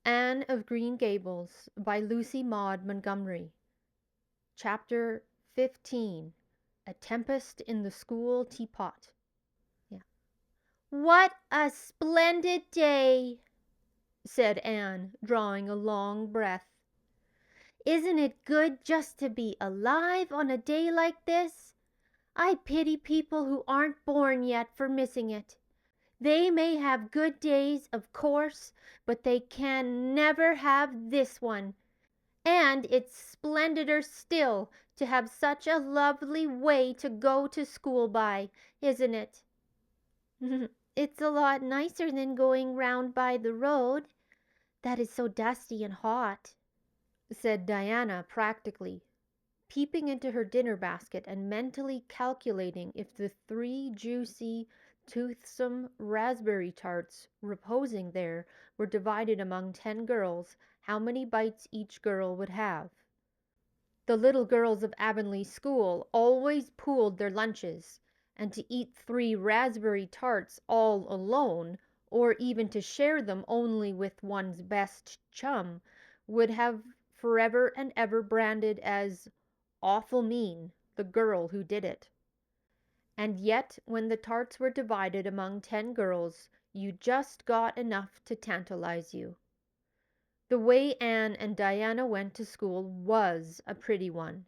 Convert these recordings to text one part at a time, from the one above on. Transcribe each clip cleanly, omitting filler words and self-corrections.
Anne of Green Gables by Lucy Maud Montgomery. Chapter 15. A Tempest in the School Teapot. Yeah. "What a splendid day!" said Anne, drawing a long breath. "Isn't it good just to be alive on a day like this? I pity people who aren't born yet for missing it. They may have good days, of course, but they can never have this one. And it's splendider still to have such a lovely way to go to school by, isn't it?" "It's a lot nicer than going round by the road. That is so dusty and hot," said Diana practically, peeping into her dinner basket and mentally calculating if the 3 juicy, toothsome raspberry tarts reposing there were divided among 10 girls, how many bites each girl would have. The little girls of Avonlea School always pooled their lunches, and to eat 3 raspberry tarts all alone, or even to share them only with one's best chum, would have forever and ever branded as awful mean the girl who did it. And yet when the tarts were divided among 10 girls, you just got enough to tantalize you. The way Anne and Diana went to school was a pretty one.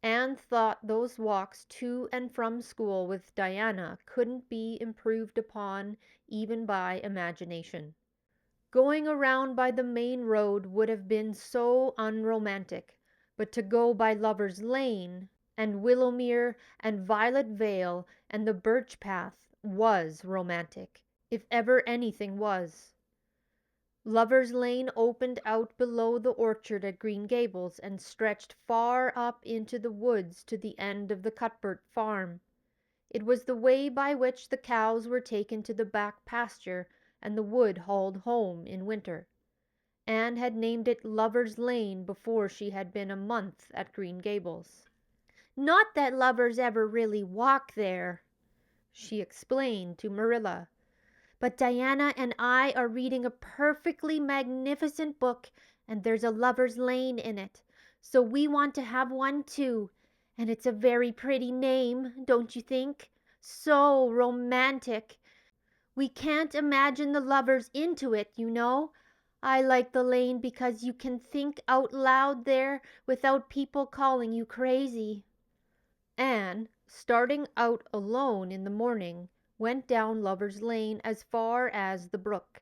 Anne thought those walks to and from school with Diana couldn't be improved upon even by imagination. Going around by the main road would have been so unromantic, but to go by Lover's Lane and Willowmere and Violet Vale and the Birch Path was romantic, if ever anything was. Lover's Lane opened out below the orchard at Green Gables and stretched far up into the woods to the end of the Cuthbert farm. It was the way by which the cows were taken to the back pasture and the wood hauled home in winter. Anne had named it Lover's Lane before she had been a month at Green Gables. "Not that lovers ever really walk there," she explained to Marilla, "but Diana and I are reading a perfectly magnificent book, and there's a Lover's Lane in it, so we want to have one too. And it's a very pretty name, don't you think? So romantic. We can't imagine the lovers into it, you know. I like the lane because you can think out loud there without people calling you crazy." Anne, starting out alone in the morning, went down Lover's Lane as far as the brook.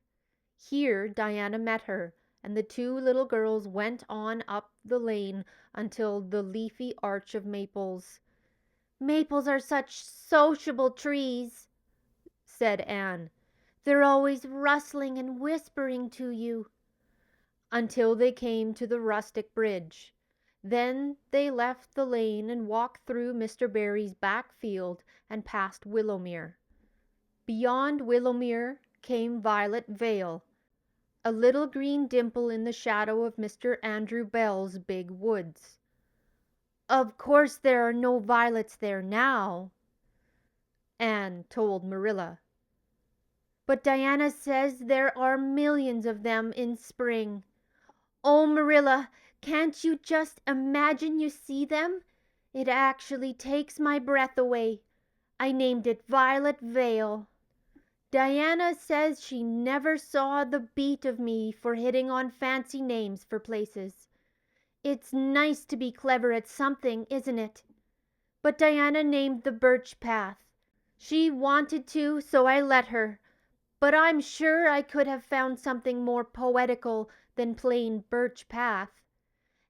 Here Diana met her, and the 2 little girls went on up the lane until the leafy arch of maples. "Maples are such sociable trees," said Anne. "They're always rustling and whispering to you," until they came to the rustic bridge. Then they left the lane and walked through Mr. Barry's back field and past Willowmere. Beyond Willowmere came Violet Vale, a little green dimple in the shadow of Mr. Andrew Bell's big woods. "Of course there are no violets there now," Anne told Marilla. "But Diana says there are millions of them in spring. Oh, Marilla, can't you just imagine you see them? It actually takes my breath away. I named it Violet Vale. Diana says she never saw the beat of me for hitting on fancy names for places. It's nice to be clever at something, isn't it? But Diana named the Birch Path. She wanted to, so I let her. But I'm sure I could have found something more poetical than plain Birch Path.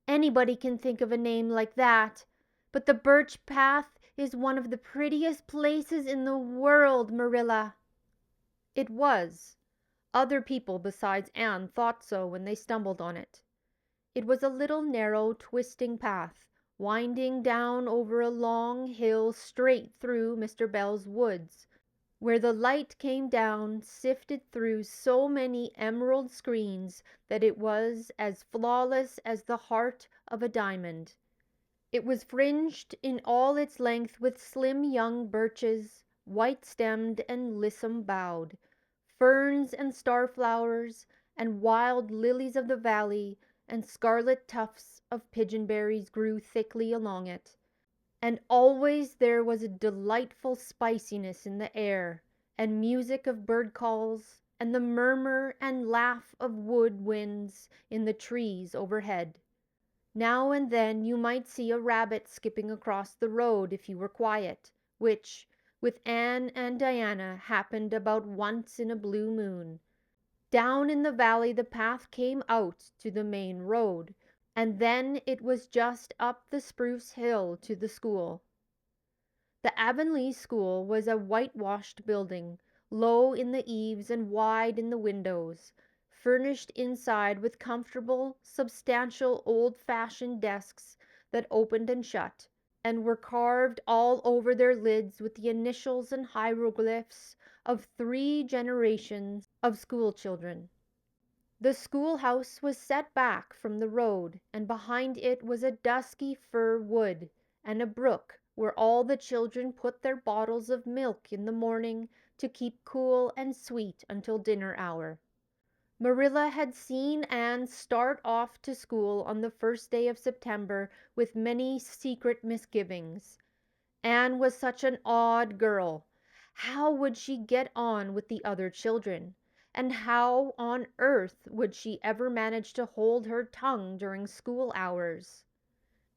Anybody can think of a name like that. But the Birch Path is one of the prettiest places in the world, Marilla." It was. Other people besides Anne thought so when they stumbled on it. It was a little narrow, twisting path, winding down over a long hill straight through Mr. Bell's woods, where the light came down, sifted through so many emerald screens that it was as flawless as the heart of a diamond. It was fringed in all its length with slim young birches, white-stemmed and lissom-boughed, ferns and starflowers, and wild lilies of the valley and scarlet tufts of pigeonberries grew thickly along it. And always there was a delightful spiciness in the air, and music of bird calls, and the murmur and laugh of wood winds in the trees overhead. Now and then you might see a rabbit skipping across the road if you were quiet, which, with Anne and Diana, happened about once in a blue moon. Down in the valley the path came out to the main road, and then it was just up the spruce hill to the school. The Avonlea school was a whitewashed building, low in the eaves and wide in the windows, furnished inside with comfortable, substantial, old-fashioned desks that opened and shut, and were carved all over their lids with the initials and hieroglyphs of 3 generations of school children. The schoolhouse was set back from the road, and behind it was a dusky fir wood and a brook where all the children put their bottles of milk in the morning to keep cool and sweet until dinner hour. Marilla had seen Anne start off to school on the first day of September with many secret misgivings. Anne was such an odd girl. How would she get on with the other children? And how on earth would she ever manage to hold her tongue during school hours?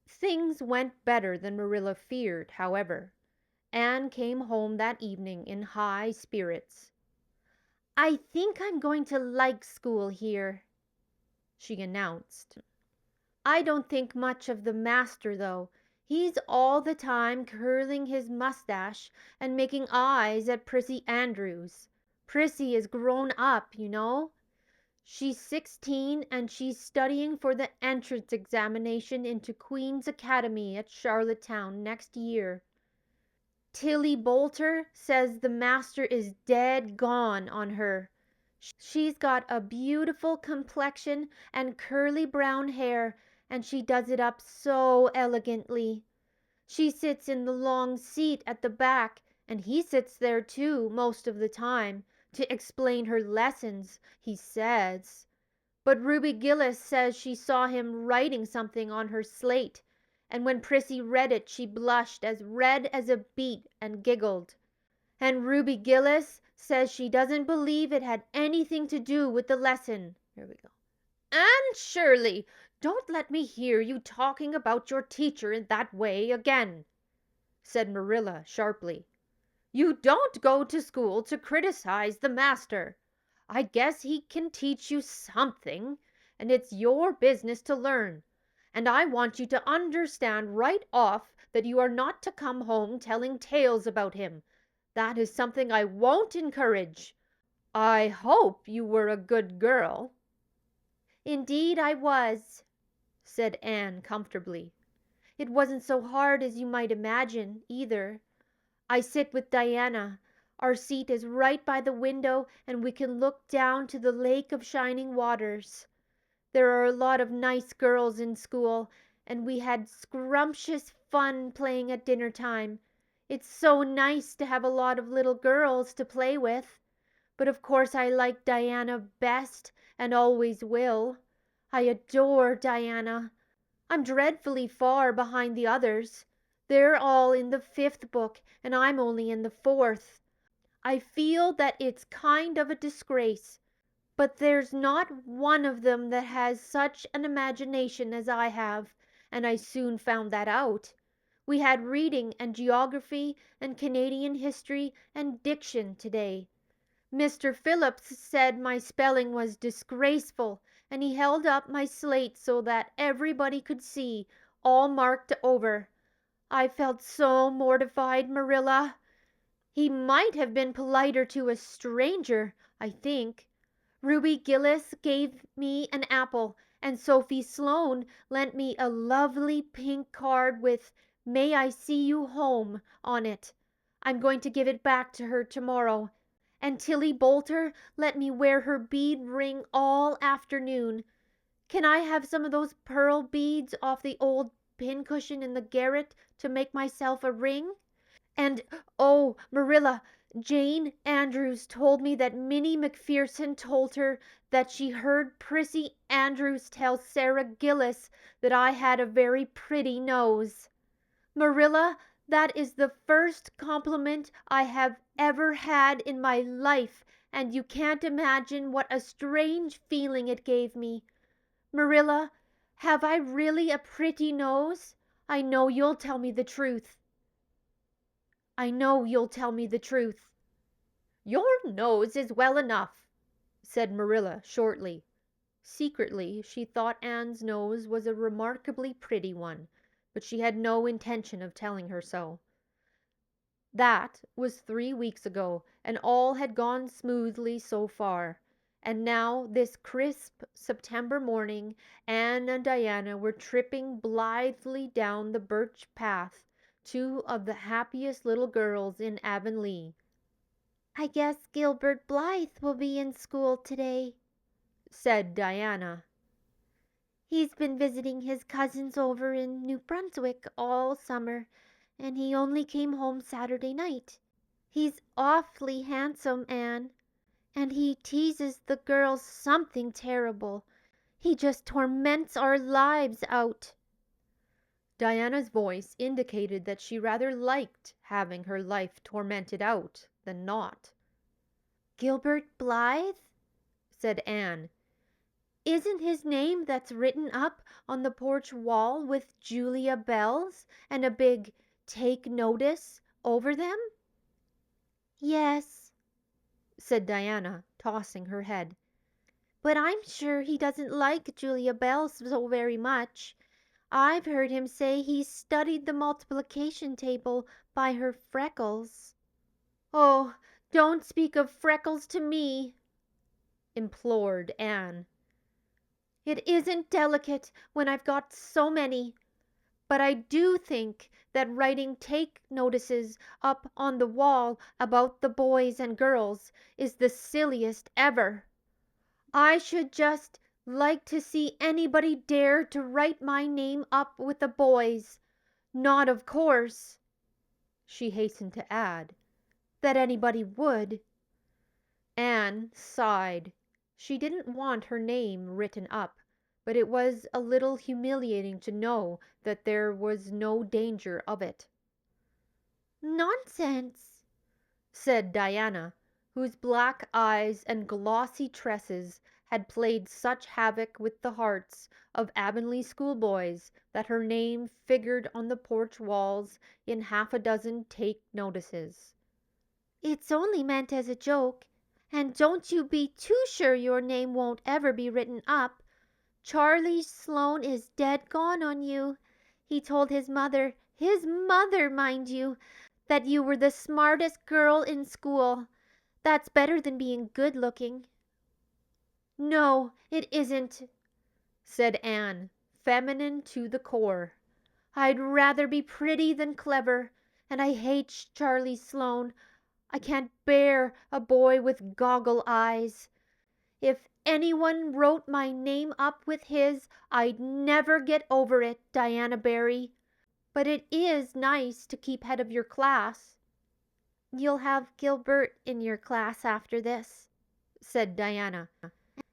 Things went better than Marilla feared, however. Anne came home that evening in high spirits. "I think I'm going to like school here," she announced. "I don't think much of the master, though. He's all the time curling his mustache and making eyes at Prissy Andrews. Prissy is grown up, you know. She's 16 and she's studying for the entrance examination into Queen's Academy at Charlottetown next year. Tilly Boulter says the master is dead gone on her. She's got a beautiful complexion and curly brown hair, and she does it up so elegantly. She sits in the long seat at the back, and he sits there too most of the time, to explain her lessons, he says. But Ruby Gillis says she saw him writing something on her slate, and when Prissy read it she blushed as red as a beet and giggled. And Ruby Gillis says she doesn't believe it had anything to do with the lesson." Here we go. "Anne Shirley, don't let me hear you talking about your teacher in that way again," said Marilla sharply. "You don't go to school to criticize the master. I guess he can teach you something, and it's your business to learn. And I want you to understand right off that you are not to come home telling tales about him. That is something I won't encourage. I hope you were a good girl." "Indeed I was," said Anne comfortably. "It wasn't so hard as you might imagine, either. I sit with Diana. Our seat is right by the window, and we can look down to the lake of shining waters. There are a lot of nice girls in school, and we had scrumptious fun playing at dinner time. It's so nice to have a lot of little girls to play with. But of course I like Diana best, and always will. I adore Diana. I'm dreadfully far behind the others. They're all in the 5th book, and I'm only in the 4th. I feel that it's kind of a disgrace, but there's not one of them that has such an imagination as I have, and I soon found that out. We had reading and geography and Canadian history and diction today. Mr. Phillips said my spelling was disgraceful, and he held up my slate so that everybody could see, all marked over. I felt so mortified, Marilla. He might have been politer to a stranger, I think. Ruby Gillis gave me an apple, and Sophie Sloane lent me a lovely pink card with 'May I see you home' on it. I'm going to give it back to her tomorrow. And Tilly Boulter let me wear her bead ring all afternoon. Can I have some of those pearl beads off the old pincushion in the garret to make myself a ring? And, oh, Marilla, Jane Andrews told me that Minnie McPherson told her that she heard Prissy Andrews tell Sarah Gillis that I had a very pretty nose. Marilla, that is the first compliment I have ever had in my life, and you can't imagine what a strange feeling it gave me. Marilla, have I really a pretty nose? I know you'll tell me the truth. I know you'll tell me the truth. Your nose is well enough, said Marilla shortly. Secretly, she thought Anne's nose was a remarkably pretty one, but she had no intention of telling her so. That was 3 weeks ago, and all had gone smoothly so far. And now, this crisp September morning, Anne and Diana were tripping blithely down the birch path, two of the happiest little girls in Avonlea. "I guess Gilbert Blythe will be in school today," said Diana. "He's been visiting his cousins over in New Brunswick all summer, and he only came home Saturday night. He's awfully handsome, Anne, and he teases the girls something terrible. He just torments our lives out." Diana's voice indicated that she rather liked having her life tormented out than not. "Gilbert Blythe?" said Anne. "Isn't his name that's written up on the porch wall with Julia bells and a big 'Take Notice' over them?" "Yes," said Diana, tossing her head. "But I'm sure he doesn't like Julia bells so very much. I've heard him say he studied the multiplication table by her freckles." "Oh, don't speak of freckles to me," implored Anne. "It isn't delicate when I've got so many. But I do think that writing take notices up on the wall about the boys and girls is the silliest ever. I should just like to see anybody dare to write my name up with the boys. Not, of course," she hastened to add, "that anybody would." Anne sighed. She didn't want her name written up, but it was a little humiliating to know that there was no danger of it. "Nonsense," said Diana, whose black eyes and glossy tresses had played such havoc with the hearts of Avonlea schoolboys that her name figured on the porch walls in half a dozen take notices. "It's only meant as a joke, and don't you be too sure your name won't ever be written up. Charlie Sloane is dead gone on you. He told his mother, mind you, that you were the smartest girl in school. That's better than being good looking." "No, it isn't," said Anne, feminine to the core. "I'd rather be pretty than clever, and I hate Charlie Sloane. I can't bear a boy with goggle eyes. If anyone wrote my name up with his, I'd never get over it, Diana Barry. But it is nice to keep head of your class." "You'll have Gilbert in your class after this," said Diana,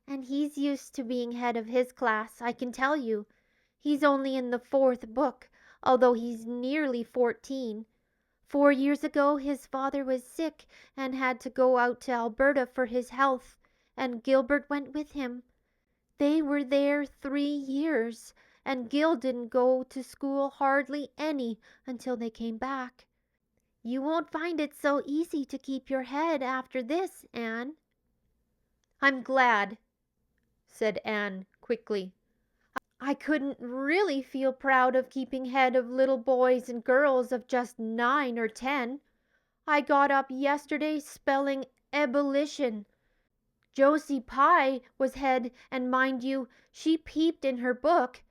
"and he's used to being head of his class, I can tell you. He's only in the 4th book, although he's nearly 14. 4 years ago his father was sick and had to go out to Alberta for his health, and Gilbert went with him. They were there 3 years, and Gil didn't go to school hardly any until they came back. You won't find it so easy to keep your head after this, Anne." "I'm glad," said Anne quickly. "I couldn't really feel proud of keeping head of little boys and girls of just 9 or 10. I got up yesterday spelling ebullition. Josie Pye was head, and mind you, she peeped in her book.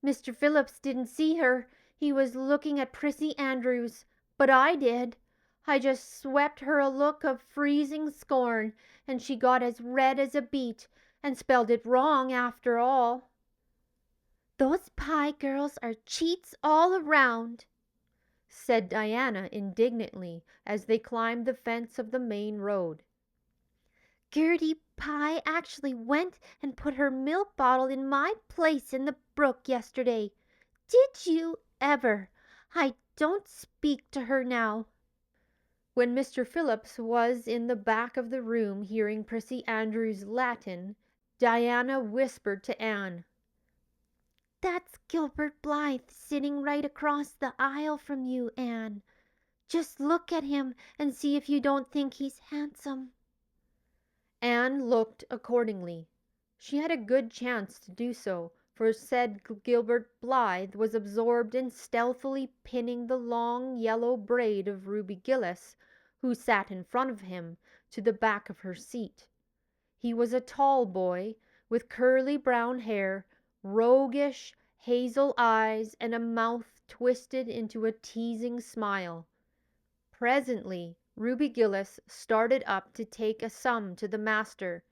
Mr. Phillips didn't see her. He was looking at Prissy Andrews, but I did. I just swept her a look of freezing scorn, and she got as red as a beet, and spelled it wrong after all." "Those Pye girls are cheats all around," said Diana indignantly as they climbed the fence of the main road. Gertie Pye actually went and put her milk bottle in my place in the brook yesterday. Did you ever? I don't speak to her now. When Mr. Phillips was in the back of the room hearing Prissy Andrews' Latin, Diana whispered to Anne, That's Gilbert Blythe sitting right across the aisle from you, Anne. Just look at him and see if you don't think he's handsome. Anne looked accordingly. She had a good chance to do so, for said Gilbert Blythe was absorbed in stealthily pinning the long yellow braid of Ruby Gillis, who sat in front of him, to the back of her seat. He was a tall boy, with curly brown hair, roguish hazel eyes, and a mouth twisted into a teasing smile. Presently Ruby Gillis started up to take a sum to the master.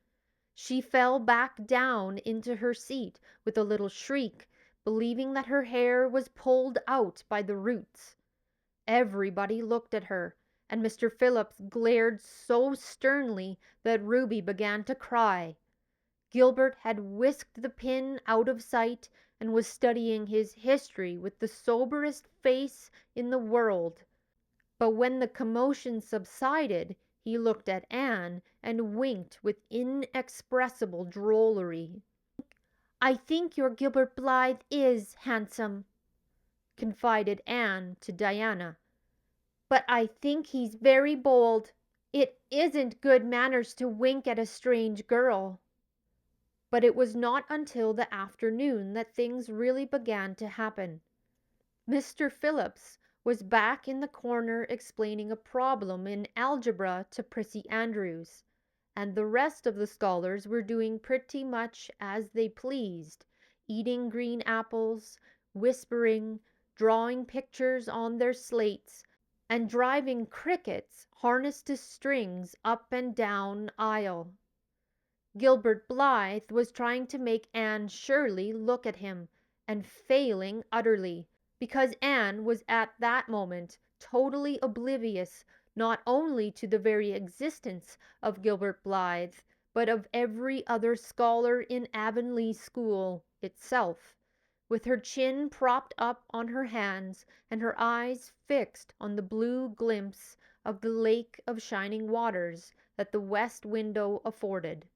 She fell back down into her seat with a little shriek, believing that her hair was pulled out by the roots. Everybody looked at her, and Mr. Phillips glared so sternly that Ruby began to cry. Gilbert had whisked the pin out of sight and was studying his history with the soberest face in the world. But when the commotion subsided, he looked at Anne and winked with inexpressible drollery. I think your Gilbert Blythe is handsome, confided Anne to Diana. but I think he's very bold. It isn't good manners to wink at a strange girl. But it was not until the afternoon that things really began to happen. Mr. Phillips was back in the corner explaining a problem in algebra to Prissy Andrews, and the rest of the scholars were doing pretty much as they pleased, eating green apples, whispering, drawing pictures on their slates, and driving crickets harnessed to strings up and down aisle. Gilbert Blythe was trying to make Anne Shirley look at him, and failing utterly, because Anne was at that moment totally oblivious not only to the very existence of Gilbert Blythe, but of every other scholar in Avonlea school itself, with her chin propped up on her hands and her eyes fixed on the blue glimpse of the lake of shining waters that the west window afforded.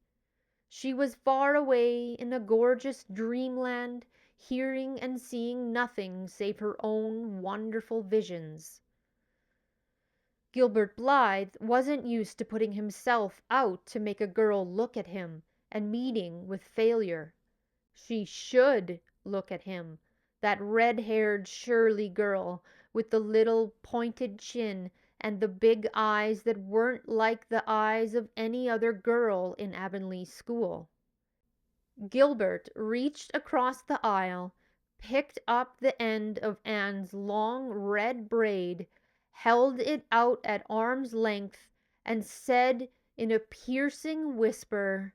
She was far away in a gorgeous dreamland, hearing and seeing nothing save her own wonderful visions. Gilbert Blythe wasn't used to putting himself out to make a girl look at him and meeting with failure. She should look at him, that red-haired Shirley girl with the little pointed chin and the big eyes that weren't like the eyes of any other girl in Avonlea school. Gilbert reached across the aisle, picked up the end of Anne's long red braid, held it out at arm's length, and said in a piercing whisper,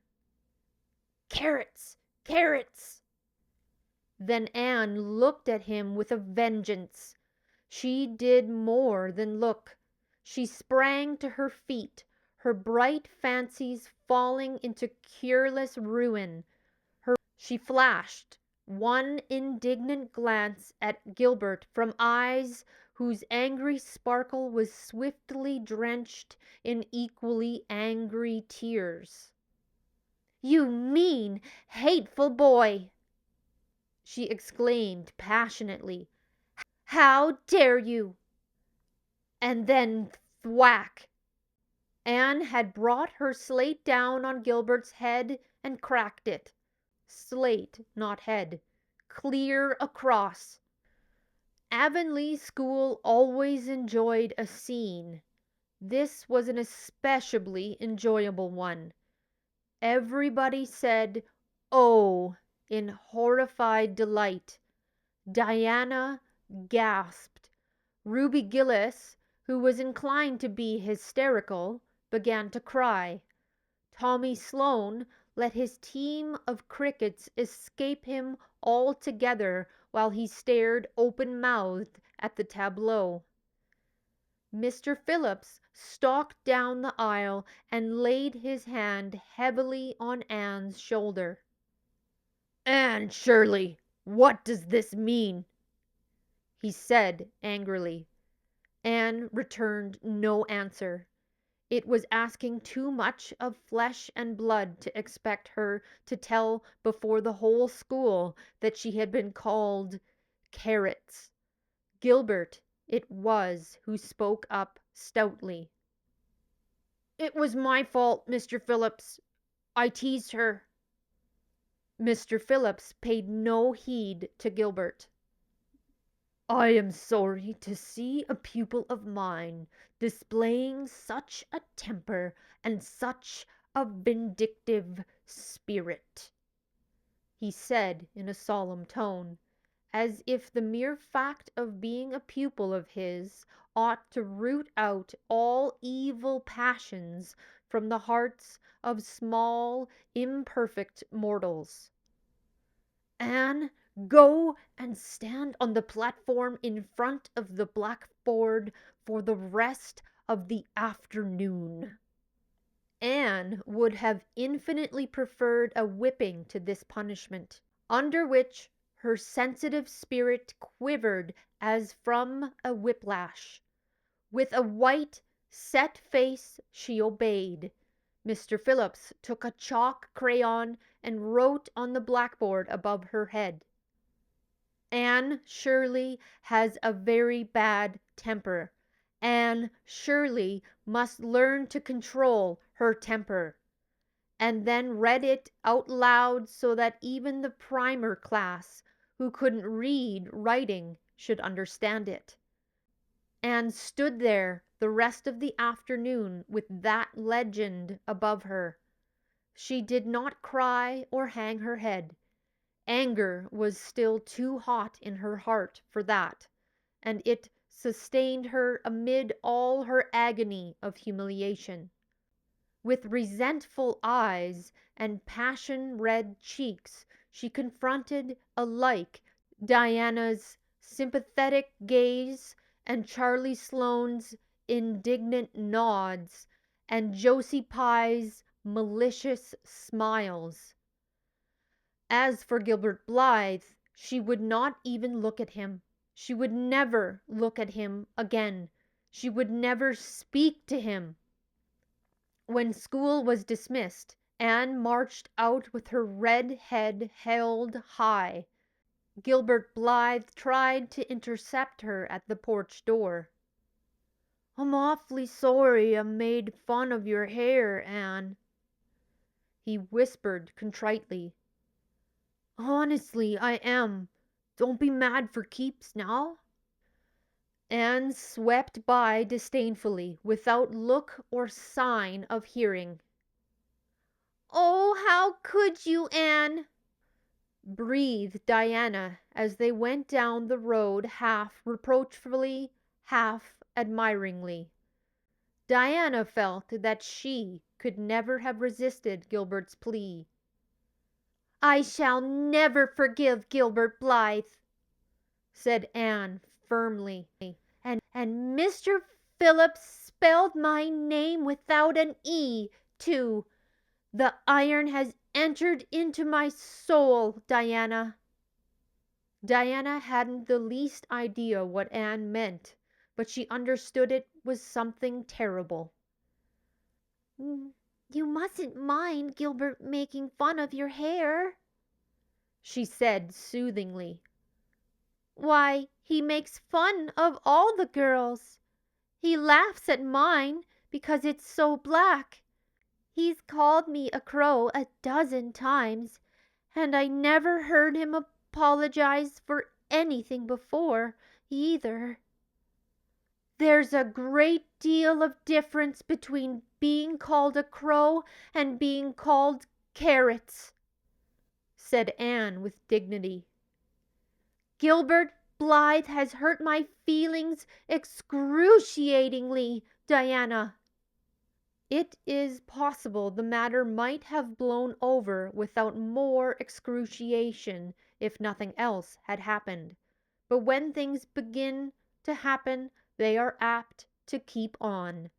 "Carrots! Carrots!" Then Anne looked at him with a vengeance. She did more than look. She sprang to her feet, her bright fancies falling into cureless ruin. She flashed one indignant glance at Gilbert from eyes whose angry sparkle was swiftly drenched in equally angry tears. "You mean, hateful boy!" she exclaimed passionately. "How dare you!" And then thwack! Anne had brought her slate down on Gilbert's head and cracked it. Slate, not head. Clear across. Avonlea school always enjoyed a scene. This was an especially enjoyable one. Everybody said, "Oh," in horrified delight. Diana gasped. Ruby Gillis, who was inclined to be hysterical, began to cry. Tommy Sloane let his team of crickets escape him altogether while he stared open-mouthed at the tableau. Mr. Phillips stalked down the aisle and laid his hand heavily on Anne's shoulder. "Anne Shirley, what does this mean?" he said angrily. Anne returned no answer. It was asking too much of flesh and blood to expect her to tell before the whole school that she had been called carrots. Gilbert it was who spoke up stoutly. "It was my fault, Mr. Phillips. I teased her." Mr. Phillips paid no heed to Gilbert. "I am sorry to see a pupil of mine displaying such a temper and such a vindictive spirit," he said in a solemn tone, as if the mere fact of being a pupil of his ought to root out all evil passions from the hearts of small, imperfect mortals. "Anne, go and stand on the platform in front of the blackboard for the rest of the afternoon." Anne would have infinitely preferred a whipping to this punishment, under which her sensitive spirit quivered as from a whiplash. With a white, set face she obeyed. Mr. Phillips took a chalk crayon and wrote on the blackboard above her head, "Anne Shirley has a very bad temper. Anne Shirley must learn to control her temper," and then read it out loud so that even the primer class, who couldn't read writing, should understand it. Anne stood there the rest of the afternoon with that legend above her. She did not cry or hang her head. Anger was still too hot in her heart for that, and it sustained her amid all her agony of humiliation. With resentful eyes and passion-red cheeks she confronted alike Diana's sympathetic gaze and Charlie Sloane's indignant nods and Josie Pye's malicious smiles. As for Gilbert Blythe, she would not even look at him. She would never look at him again. She would never speak to him. When school was dismissed, Anne marched out with her red head held high. Gilbert Blythe tried to intercept her at the porch door. "I'm awfully sorry I made fun of your hair, Anne," he whispered contritely. "Honestly, I am. Don't be mad for keeps now." Anne swept by disdainfully, without look or sign of hearing. "Oh, how could you, Anne?" breathed Diana as they went down the road, half reproachfully, half admiringly. Diana felt that she could never have resisted Gilbert's plea. "I shall never forgive Gilbert Blythe," said Anne firmly. And Mr. Phillips spelled my name without an E, too. The iron has entered into my soul, Diana." Diana hadn't the least idea what Anne meant, but she understood it was something terrible. "You mustn't mind Gilbert making fun of your hair," she said soothingly. "Why, he makes fun of all the girls. He laughs at mine because it's so black. He's called me a crow 12 times, and I never heard him apologize for anything before, either." "There's a great deal of difference between being called a crow and being called carrots," said Anne with dignity. "Gilbert Blythe has hurt my feelings excruciatingly, Diana." It is possible the matter might have blown over without more excruciation if nothing else had happened. But when things begin to happen, they are apt to keep on.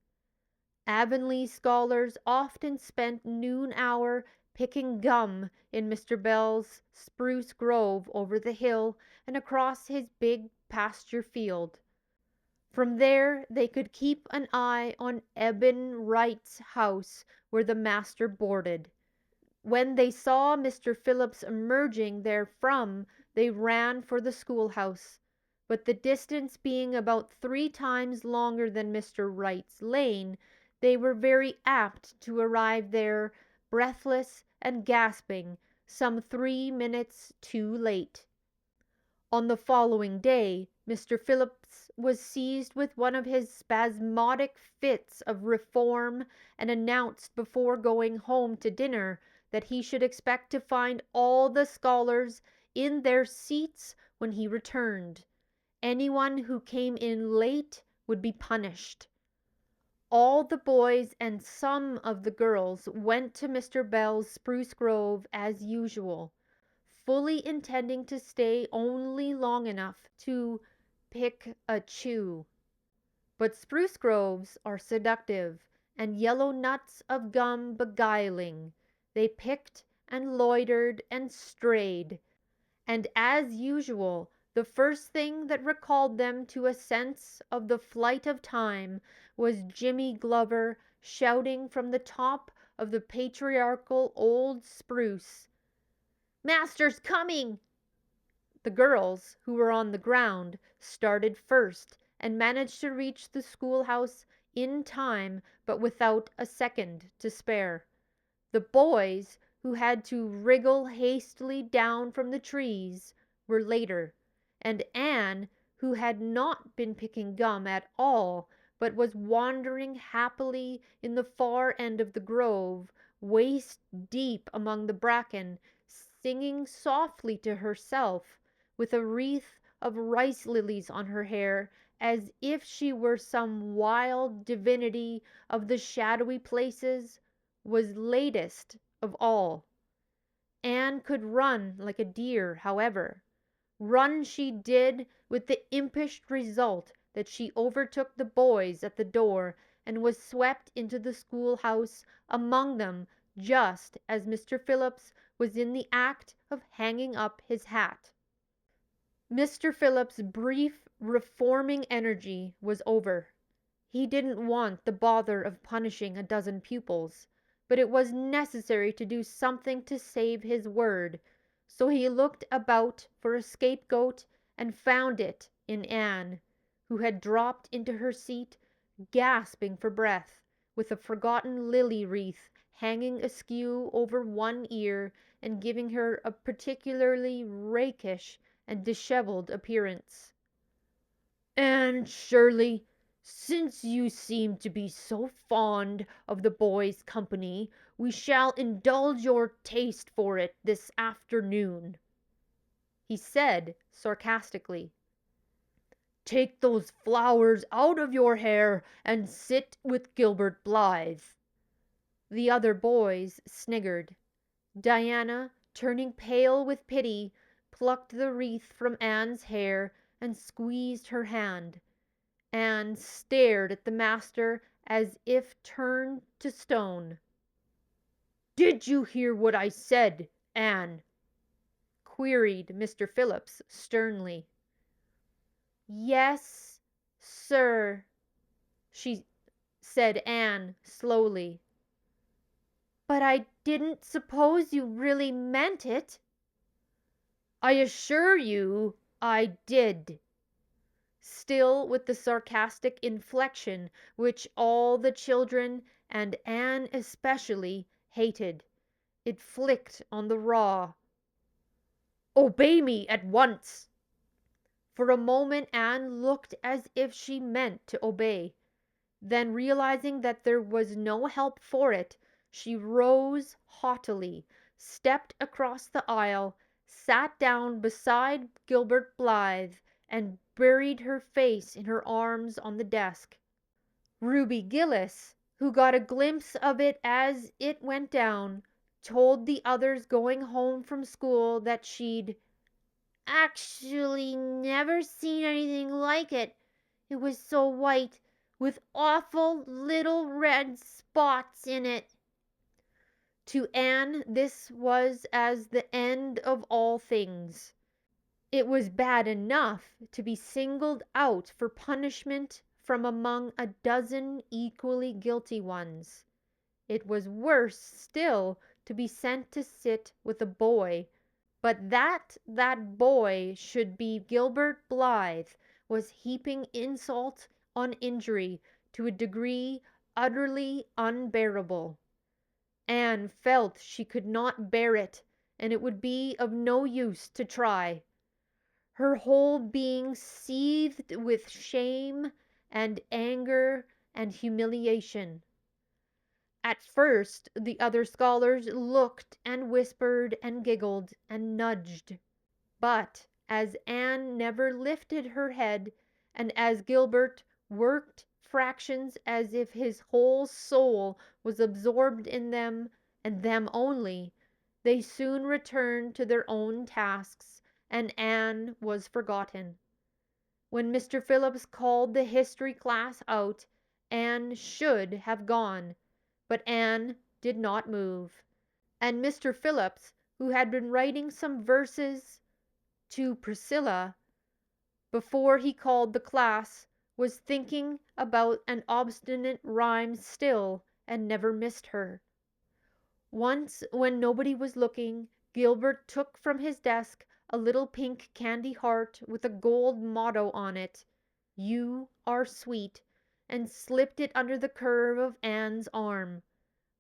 Avonlea scholars often spent noon hour picking gum in Mr. Bell's spruce grove over the hill and across his big pasture field. From there they could keep an eye on Eben Wright's house where the master boarded. When they saw Mr. Phillips emerging therefrom, they ran for the schoolhouse, but the distance being about 3 times longer than Mr. Wright's lane, they were very apt to arrive there, breathless and gasping, some 3 minutes too late. On the following day, Mr. Phillips was seized with one of his spasmodic fits of reform and announced before going home to dinner that he should expect to find all the scholars in their seats when he returned. Anyone who came in late would be punished. All the boys and some of the girls went to Mr. Bell's spruce grove as usual, fully intending to stay only long enough to pick a chew. But spruce groves are seductive, and yellow nuts of gum beguiling. They picked and loitered and strayed, and as usual the first thing that recalled them to a sense of the flight of time was Jimmy Glover shouting from the top of the patriarchal old spruce, "Master's coming!" The girls, who were on the ground, started first, and managed to reach the schoolhouse in time, but without a second to spare. The boys, who had to wriggle hastily down from the trees, were later, and Anne, who had not been picking gum at all, but was wandering happily in the far end of the grove, waist deep among the bracken, singing softly to herself, with a wreath of rice lilies on her hair, as if she were some wild divinity of the shadowy places, was latest of all. Anne could run like a deer, however. Run she did, with the impish result that she overtook the boys at the door and was swept into the schoolhouse among them just as Mr. Phillips was in the act of hanging up his hat. Mr. Phillips's brief reforming energy was over. He didn't want the bother of punishing a dozen pupils, but it was necessary to do something to save his word, so he looked about for a scapegoat and found it in Anne, who had dropped into her seat, gasping for breath, with a forgotten lily wreath hanging askew over one ear and giving her a particularly rakish and dishevelled appearance. "Anne Shirley, since you seem to be so fond of the boys' company, we shall indulge your taste for it this afternoon," he said sarcastically. "Take those flowers out of your hair and sit with Gilbert Blythe." The other boys sniggered. Diana, turning pale with pity, plucked the wreath from Anne's hair and squeezed her hand. Anne stared at the master as if turned to stone. "Did you hear what I said, Anne?" queried Mr. Phillips sternly. "Yes, sir," said Anne slowly. "But I didn't suppose you really meant it." "I assure you I did," still with the sarcastic inflection which all the children, and Anne especially, hated. It flicked on the raw. "Obey me at once." For a moment Anne looked as if she meant to obey. Then, realizing that there was no help for it, she rose haughtily, stepped across the aisle, sat down beside Gilbert Blythe, and buried her face in her arms on the desk. Ruby Gillis, who got a glimpse of it as it went down, told the others going home from school that she'd "actually never seen anything like it. It was so white, with awful little red spots in it." To Anne this was as the end of all things. It was bad enough to be singled out for punishment from among a dozen equally guilty ones. It was worse still to be sent to sit with a boy, but that boy should be Gilbert Blythe was heaping insult on injury to a degree utterly unbearable. Anne felt she could not bear it, and it would be of no use to try. Her whole being seethed with shame and anger and humiliation. At first the other scholars looked and whispered and giggled and nudged. But as Anne never lifted her head, and as Gilbert worked fractions as if his whole soul was absorbed in them and them only, they soon returned to their own tasks, and Anne was forgotten. When Mr. Phillips called the history class out, Anne should have gone, but Anne did not move, and Mr. Phillips, who had been writing some verses to Priscilla before he called the class, was thinking about an obstinate rhyme still, and never missed her. Once, when nobody was looking, Gilbert took from his desk a little pink candy heart with a gold motto on it, "You are sweet," and slipped it under the curve of Anne's arm,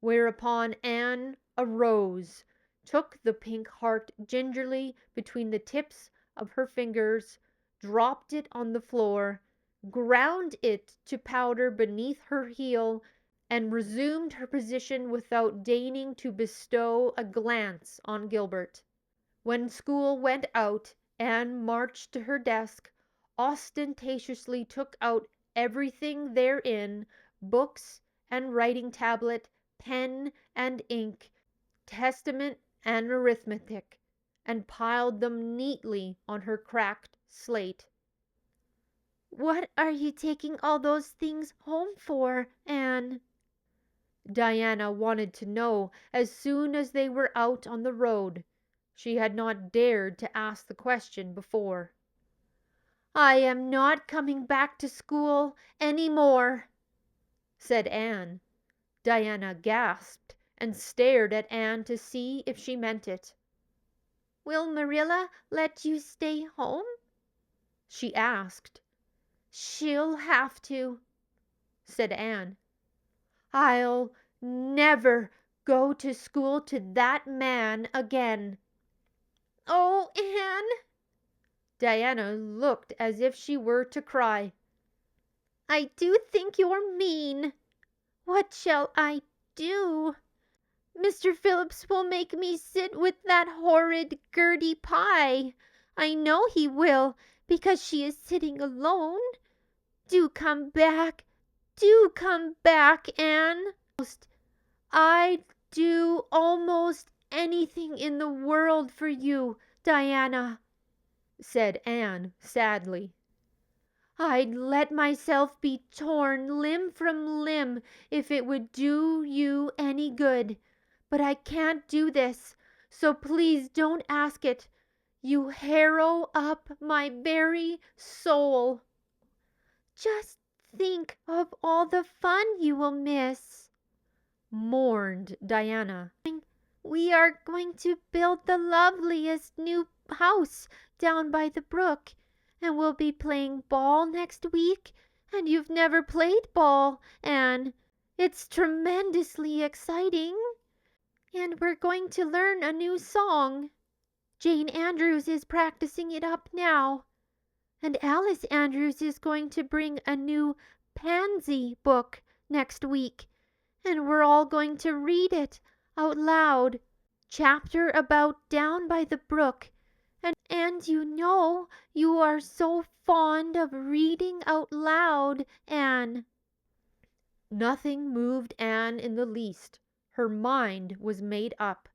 whereupon Anne arose, took the pink heart gingerly between the tips of her fingers, dropped it on the floor, ground it to powder beneath her heel, and resumed her position without deigning to bestow a glance on Gilbert. When school went out, Anne marched to her desk, ostentatiously took out everything therein, books and writing tablet, pen and ink, testament and arithmetic, and piled them neatly on her cracked slate. "What are you taking all those things home for, Anne?" Diana wanted to know as soon as they were out on the road. She had not dared to ask the question before. "I am not coming back to school any more," said Anne. Diana gasped and stared at Anne to see if she meant it. "Will Marilla let you stay home?" she asked. "She'll have to," said Anne. "I'll never go to school to that man again." "Oh, Anne!" Diana looked as if she were to cry. "I do think you're mean. What shall I do? Mr. Phillips will make me sit with that horrid Gertie Pye. I know he will, because she is sitting alone. Do come back, Anne. I'd do almost anything in the world for you, Diana," said Anne sadly. "I'd let myself be torn limb from limb if it would do you any good. But I can't do this, so please don't ask it. You harrow up my very soul. Just think of all the fun you will miss," mourned Diana. "We are going to build the loveliest new house down by the brook, and we'll be playing ball next week, and you've never played ball, Anne. It's tremendously exciting. And we're going to learn a new song. Jane Andrews is practicing it up now. And Alice Andrews is going to bring a new Pansy book next week, and we're all going to read it out loud. Chapter about down by the brook. And you know you are so fond of reading out loud, Anne." Nothing moved Anne in the least. Her mind was made up.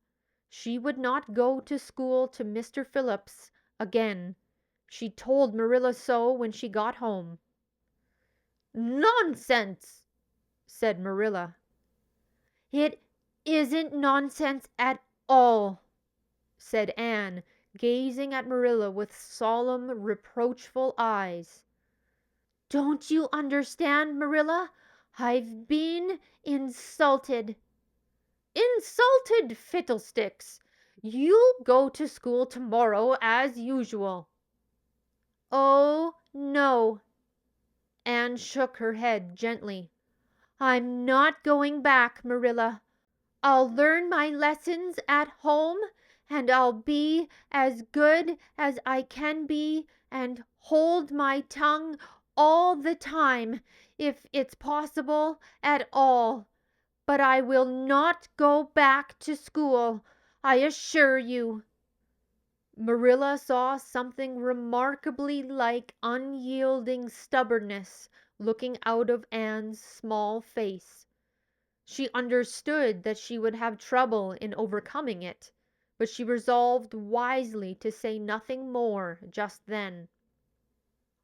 She would not go to school to Mr. Phillips again. She told Marilla so when she got home. "Nonsense!" said Marilla. "It isn't nonsense at all," said Anne, gazing at Marilla with solemn, reproachful eyes. "Don't you understand, Marilla? I've been insulted." "Insulted fiddlesticks! You'll go to school tomorrow as usual." "Oh, no." Anne shook her head gently. "I'm not going back, Marilla. I'll learn my lessons at home, and I'll be as good as I can be and hold my tongue all the time, if it's possible at all. But I will not go back to school, I assure you." Marilla saw something remarkably like unyielding stubbornness looking out of Anne's small face. She understood that she would have trouble in overcoming it, but she resolved wisely to say nothing more just then.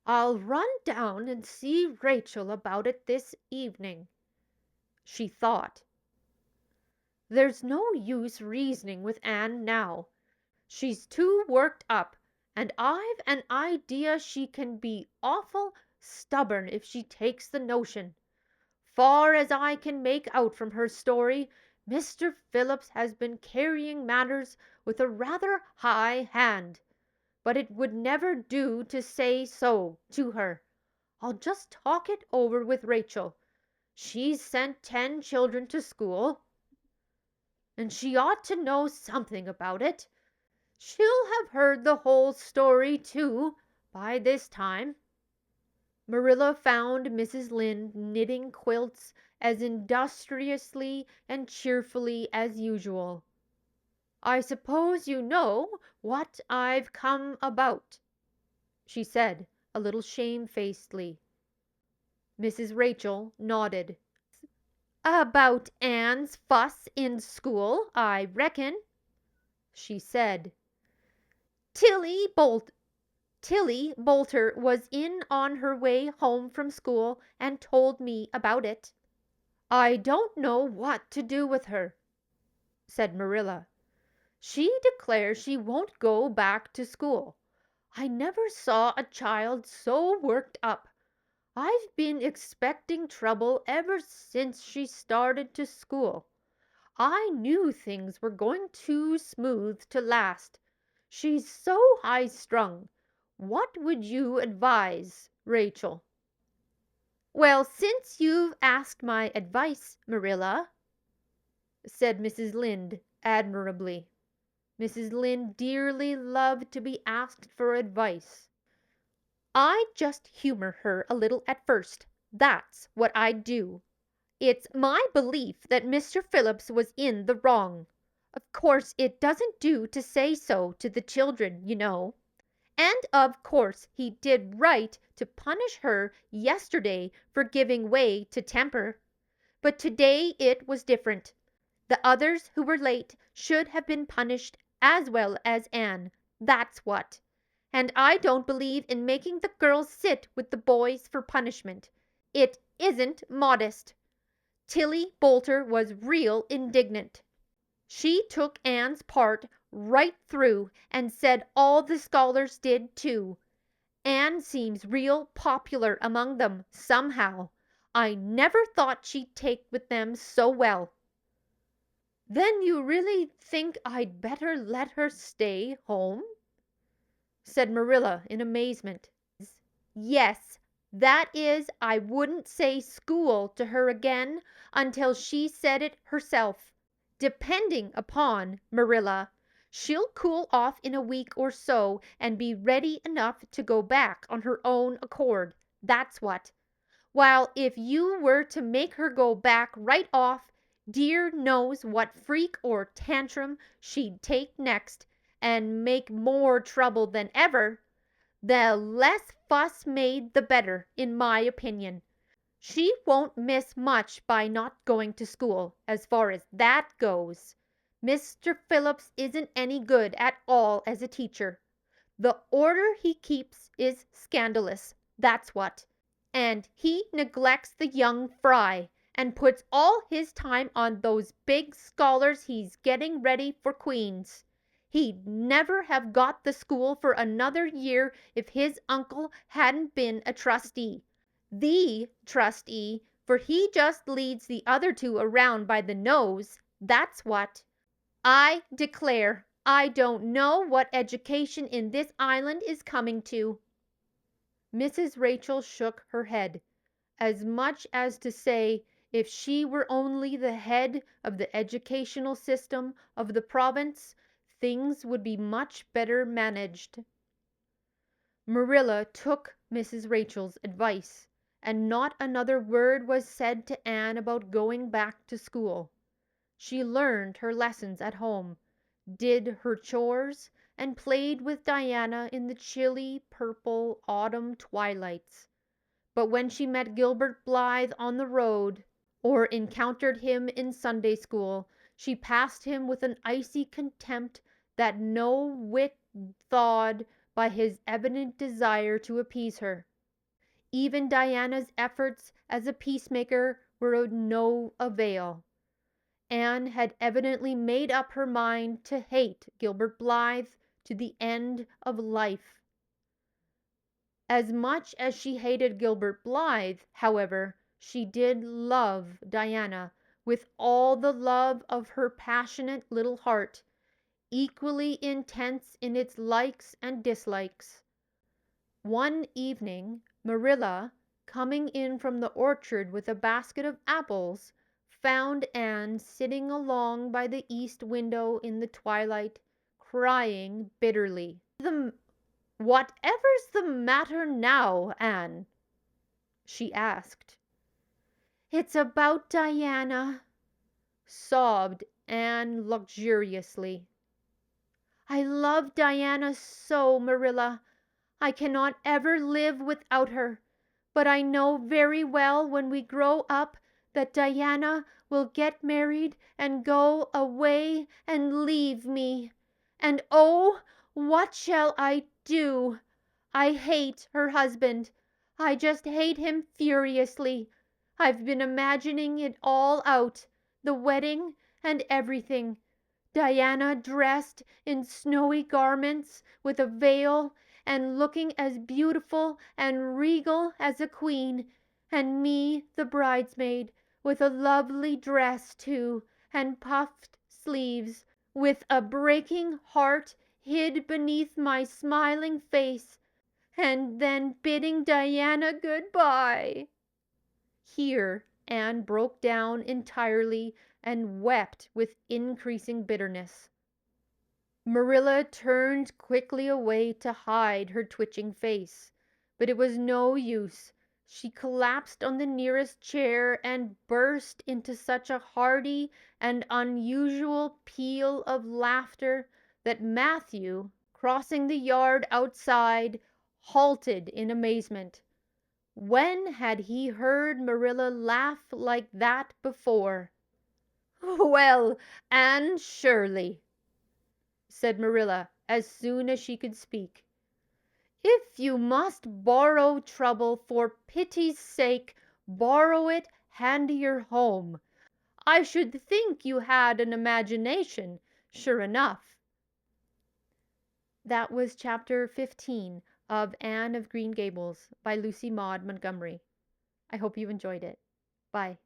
"I'll run down and see Rachel about it this evening," she thought. "There's no use reasoning with Anne now. She's too worked up, and I've an idea she can be awful stubborn if she takes the notion. Far as I can make out from her story, Mr. Phillips has been carrying matters with a rather high hand, but it would never do to say so to her. I'll just talk it over with Rachel. She's sent 10 children to school, and she ought to know something about it. She'll have heard the whole story, too, by this time." Marilla found Mrs. Lynde knitting quilts as industriously and cheerfully as usual. "I suppose you know what I've come about," she said, a little shamefacedly. Mrs. Rachel nodded. "About Anne's fuss in school, I reckon," she said. Tilly Boulter was in on her way home from school and told me about it." "I don't know what to do with her," said Marilla. "She declares she won't go back to school. I never saw a child so worked up. I've been expecting trouble ever since she started to school. I knew things were going too smooth to last. She's so high-strung. What would you advise, Rachel?" "Well, since you've asked my advice, Marilla," said Mrs. Lynde admirably. Mrs. Lynde dearly loved to be asked for advice. "I'd just humor her a little at first. That's what I'd do. It's my belief that Mr. Phillips was in the wrong. Of course it doesn't do to say so to the children, you know. And of course he did right to punish her yesterday for giving way to temper. But today it was different. The others who were late should have been punished as well as Anne. That's what. And I don't believe in making the girls sit with the boys for punishment. It isn't modest." Tilly Boulter was real indignant. She took Anne's part right through and said all the scholars did too. Anne seems real popular among them, somehow. I never thought she'd take with them so well. "Then you really think I'd better let her stay home?" said Marilla in amazement. "Yes, that is, I wouldn't say school to her again until she said it herself. Depending upon Marilla, she'll cool off in a week or so and be ready enough to go back on her own accord. That's what. While if you were to make her go back right off, dear knows what freak or tantrum she'd take next and make more trouble than ever. The less fuss made the better, in my opinion. She won't miss much by not going to school, as far as that goes. Mr. Phillips isn't any good at all as a teacher. The order he keeps is scandalous, that's what. and he neglects the young fry and puts all his time on those big scholars he's getting ready for Queen's. He'd never have got the school for another year if his uncle hadn't been a trustee. The trustee, for he just leads the other two around by the nose, that's what. I declare, I don't know what education in this island is coming to." Mrs. Rachel shook her head, as much as to say if she were only the head of the educational system of the province, things would be much better managed. Marilla took Mrs. Rachel's advice, and not another word was said to Anne about going back to school. She learned her lessons at home, did her chores, and played with Diana in the chilly purple autumn twilights. But when she met Gilbert Blythe on the road, or encountered him in Sunday school, she passed him with an icy contempt that no whit thawed by his evident desire to appease her. Even Diana's efforts as a peacemaker were of no avail. Anne had evidently made up her mind to hate Gilbert Blythe to the end of life. As much as she hated Gilbert Blythe, however, she did love Diana with all the love of her passionate little heart, equally intense in its likes and dislikes. One evening, Marilla, coming in from the orchard with a basket of apples, found Anne sitting along by the east window in the twilight, crying bitterly. "Whatever's the matter now, Anne?" she asked. "It's about Diana," sobbed Anne luxuriously. "I love Diana so, Marilla. I cannot ever live without her, but I know very well when we grow up that Diana will get married and go away and leave me. And oh, what shall I do? I hate her husband. I just hate him furiously. I've been imagining it all out, the wedding and everything. Diana dressed in snowy garments with a veil and looking as beautiful and regal as a queen, and me the bridesmaid, with a lovely dress too, and puffed sleeves, with a breaking heart hid beneath my smiling face, and then bidding Diana good-bye." Here Anne broke down entirely and wept with increasing bitterness. Marilla turned quickly away to hide her twitching face, but it was no use. She collapsed on the nearest chair and burst into such a hearty and unusual peal of laughter that Matthew, crossing the yard outside, halted in amazement. When had he heard Marilla laugh like that before? "Well, Anne Shirley," said Marilla as soon as she could speak, "if you must borrow trouble, for pity's sake borrow it handier home. I should think you had an imagination, sure enough." That was chapter 15 of Anne of Green Gables by Lucy Maud Montgomery. I hope you enjoyed it. Bye.